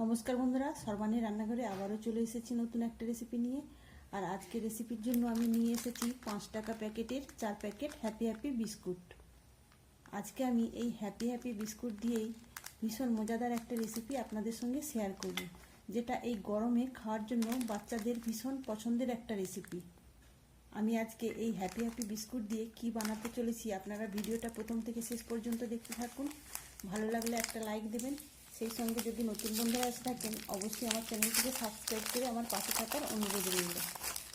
নমস্কার বন্ধুরা, সর্বাণী রান্নাঘরে আবারও চলে এসেছি নতুন একটা রেসিপি নিয়ে। আর আজকে রেসিপির জন্য আমি নিয়ে এসেছি 5 টাকা প্যাকেটের 4 প্যাকেট হ্যাপি হ্যাপি বিস্কুট। আজকে আমি এই হ্যাপি হ্যাপি বিস্কুট দিয়েই ভীষণ মজাদার একটা রেসিপি আপনাদের সঙ্গে শেয়ার করব, যেটা এই গরমে খাওয়ার জন্য বাচ্চাদের ভীষণ পছন্দের একটা রেসিপি। আমি আজকে এই হ্যাপি হ্যাপি বিস্কুট দিয়ে কি বানাতে চলেছি আপনারা ভিডিওটা প্রথম থেকে শেষ পর্যন্ত দেখতে থাকুন। ভালো লাগলে একটা লাইক দেবেন, সেই সঙ্গে যদি নতুন বন্ধুরা এসে থাকেন অবশ্যই আমার চ্যানেলটিকে সাবস্ক্রাইব করে আমার পাশে থাকার অনুরোধ রইল।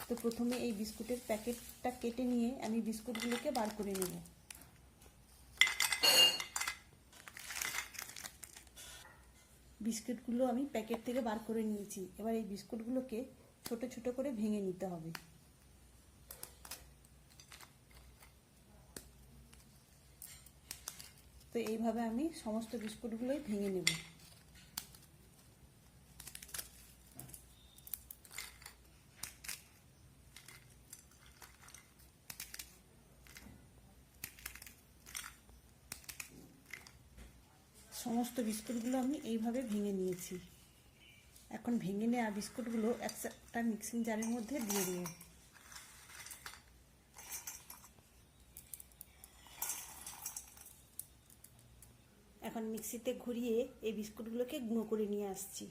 তো প্রথমে এই বিস্কুটের প্যাকেটটা কেটে নিয়ে আমি বিস্কুটগুলোকে বার করে নেব। বিস্কুটগুলো আমি প্যাকেট থেকে বার করে নিয়েছি। এবার এই বিস্কুটগুলোকে ছোট ছোট করে ভেঙে নিতে হবে। তো এইভাবে আমি সমস্ত বিস্কুটগুলোই ভেঙে নেব। সমস্ত বিস্কুটগুলো আমি এইভাবে ভেঙে নিয়েছি। এখন ভেঙে নেওয়া বিস্কুটগুলো একটা মিক্সিং জারের মধ্যে দিয়ে দেব। এখন মিক্সিতে ঘুরিয়ে এই বিস্কুটগুলোকে গুঁড়ো করে নিয়ে আসছি।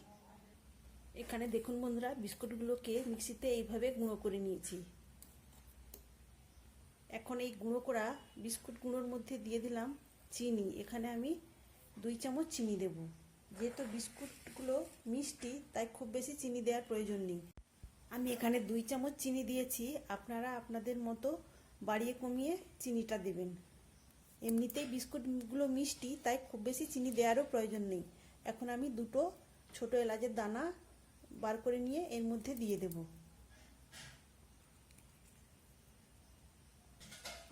এখানে দেখুন বন্ধুরা, বিস্কুটগুলোকে মিক্সিতে এইভাবে গুঁড়ো করে নিয়েছি। এখন এই গুঁড়ো করা বিস্কুট গুঁড়োর মধ্যে দিয়ে দিলাম চিনি। এখানে আমি 2 চামচ চিনি দেব। যেহেতু বিস্কুটগুলো মিষ্টি তাই খুব বেশি চিনি দেওয়ার প্রয়োজন নেই। আমি এখানে 2 চামচ চিনি দিয়েছি, আপনারা আপনাদের মতো বাড়িয়ে কমিয়ে চিনিটা দেবেন। এমনিতেই বিস্কুটগুলো মিষ্টি তাই খুব বেশি চিনি দেওয়ারও প্রয়োজন নেই। এখন আমি 2টো ছোট এলাচের দানা বার করে নিয়ে এর মধ্যে দিয়ে দেব।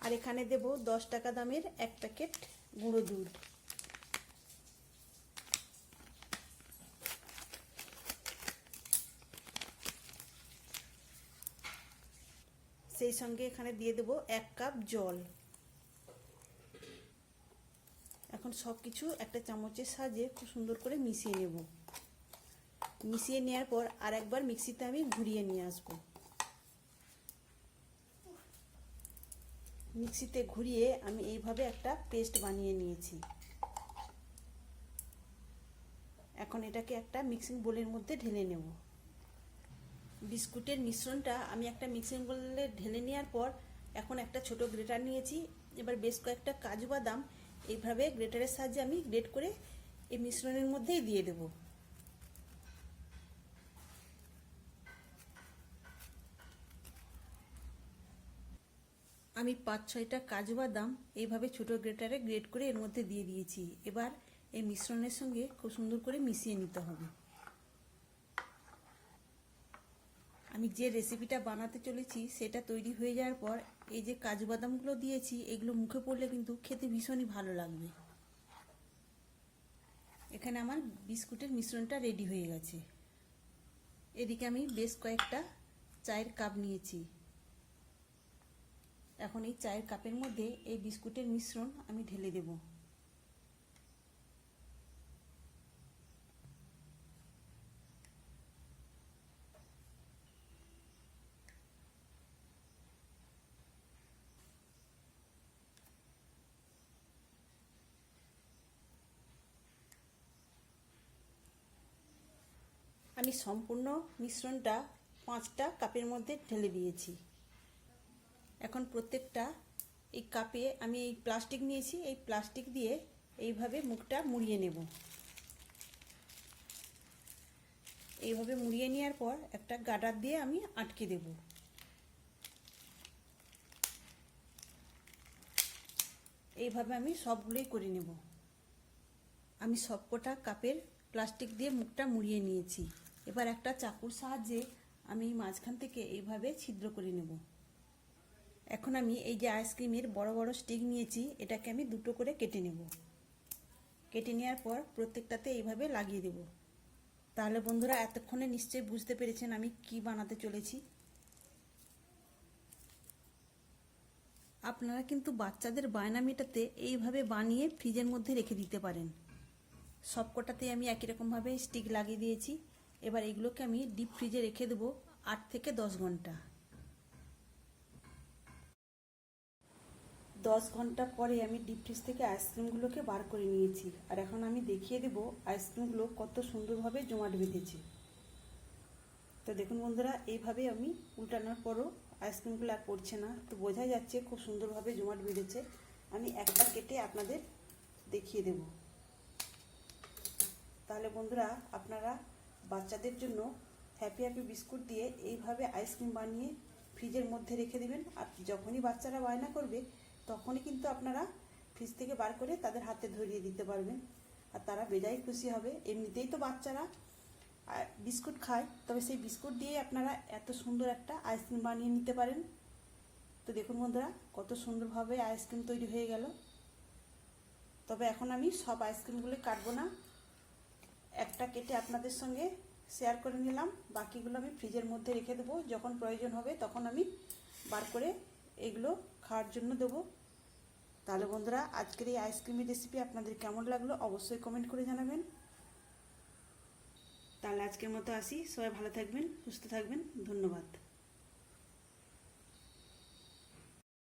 আর এখানে দেব 10 টাকা দামের 1 প্যাকেট গুঁড়ো দুধ। সেই সঙ্গে এখানে দিয়ে দেব 1 কাপ জল। এখন সব কিছু একটা চামচের সাহায্যে খুব সুন্দর করে মিশিয়ে নেব। মিশিয়ে নেওয়ার পর আর একবার মিক্সিতে আমি ঘুরিয়ে নিয়ে আসব। মিক্সিতে ঘুরিয়ে আমি এইভাবে একটা পেস্ট বানিয়ে নিয়েছি। এখন এটাকে একটা মিক্সিং বোলের মধ্যে ঢেলে নেব। বিস্কুটের মিশ্রণটা আমি একটা মিক্সিং বোলে ঢেলে নেওয়ার পর এখন একটা ছোট গ্রেটার নিয়েছি। এবার বেশ কয়েকটা কাজু বাদাম এইভাবে গ্রেটারের সাহায্যে আমি গ্রেট করে এই মিশ্রণের মধ্যেই দিয়ে দেব। আমি 5-6টা কাজু বাদাম এইভাবে ছোট গ্রেটারে গ্রেট করে এর মধ্যে দিয়ে দিয়েছি। এবার এই মিশ্রণের সঙ্গে খুব সুন্দর করে মিশিয়ে নিতে হবে। আমি যে রেসিপিটা বানাতে চলেছি সেটা তৈরি হয়ে যাওয়ার পর এই যে কাজু বাদামগুলো দিয়েছি এগুলো মুখে পড়লে কিন্তু খেতে ভীষণই ভালো লাগবে। এখানে আমার বিস্কুটের মিশ্রণটা রেডি হয়ে গেছে। এদিকে আমি বেশ কয়েকটা চায়ের কাপ নিয়েছি। এখন এই চায়ের কাপের মধ্যে এই বিস্কুটের মিশ্রণ আমি ঢেলে দেব। আমি সম্পূর্ণ মিশ্রণটা 5টা কাপের মধ্যে ঢেলে দিয়েছি। এখন প্রত্যেকটা এই কাপে আমি এই প্লাস্টিক নিয়েছি, এই প্লাস্টিক দিয়ে এইভাবে মুখটা মুড়িয়ে নেব। এইভাবে মুড়িয়ে নেওয়ার পর একটা গার্ডার দিয়ে আমি আটকে দেব। এইভাবে আমি সবগুলোই করে নেব। আমি সবকটা কাপের প্লাস্টিক দিয়ে মুখটা মুড়িয়ে নিয়েছি। এবার একটা চাকুর সাহায্যে আমি মাঝখান থেকে এইভাবে ছিদ্র করে নেব। এখন আমি এই যে আইসক্রিমের বড় বড় স্টিক নিয়েছি, এটাকে আমি 2টো করে কেটে নেব। কেটে নেওয়ার পর প্রত্যেকটাতে এইভাবে লাগিয়ে দেব। তাহলে বন্ধুরা এতক্ষণে নিশ্চয়ই বুঝতে পেরেছেন আমি কি বানাতে চলেছি। আপনারা কিন্তু বাচ্চাদের বায়না মেটাতে এইভাবে বানিয়ে ফ্রিজের মধ্যে রেখে দিতে পারেন। সবকটাতেই আমি একই রকমভাবে স্টিক লাগিয়ে দিয়েছি। এবার এগুলোকে আমি ডিপ ফ্রিজে রেখে দেবো 8 থেকে 10 ঘন্টা। 10 ঘন্টা পরে আমি ডিপ ফ্রিজ থেকে আইসক্রিমগুলোকে বার করে নিয়েছি। আর এখন আমি দেখিয়ে দেবো আইসক্রিমগুলো কত সুন্দরভাবে জমাট বেঁধেছে। তো দেখুন বন্ধুরা, এইভাবে আমি উল্টানোর পরও আইসক্রিমগুলো আর পড়ছে না। তো বোঝাই যাচ্ছে খুব সুন্দরভাবে জমাট বেঁধেছে। আমি একটা কেটে আপনাদের দেখিয়ে দেব। তাহলে বন্ধুরা, আপনারা বাচ্চাদের জন্য হ্যাপি হ্যাপি বিস্কুট দিয়ে এইভাবে আইসক্রিম বানিয়ে ফ্রিজের মধ্যে রেখে দেবেন। আর যখনই বাচ্চারা বায়না করবে তখনই কিন্তু আপনারা ফ্রিজ থেকে বার করে তাদের হাতে ধরিয়ে দিতে পারবেন, আর তারা বেজায় খুশি হবে। এমনিতেই তো বাচ্চারা বিস্কুট খায়, তবে সেই বিস্কুট দিয়ে আপনারা এত সুন্দর একটা আইসক্রিম বানিয়ে নিতে পারেন। তো দেখুন বন্ধুরা, কত সুন্দরভাবে আইসক্রিম তৈরি হয়ে গেল। তবে এখন আমি সব আইসক্রিমগুলো কাটবো না, একটা কেটে আপনাদের সঙ্গে শেয়ার করে নিলাম। বাকিগুলো আমি ফ্রিজের মধ্যে রেখে দেবো, যখন প্রয়োজন হবে তখন আমি বার করে এগুলো খাওয়ার জন্য দেবো। তাহলে বন্ধুরা, আজকের এই আইসক্রিমের রেসিপি আপনাদের কেমন লাগলো অবশ্যই কমেন্ট করে জানাবেন। তাহলে আজকের মতো আসি, সবাই ভালো থাকবেন, সুস্থ থাকবেন, ধন্যবাদ।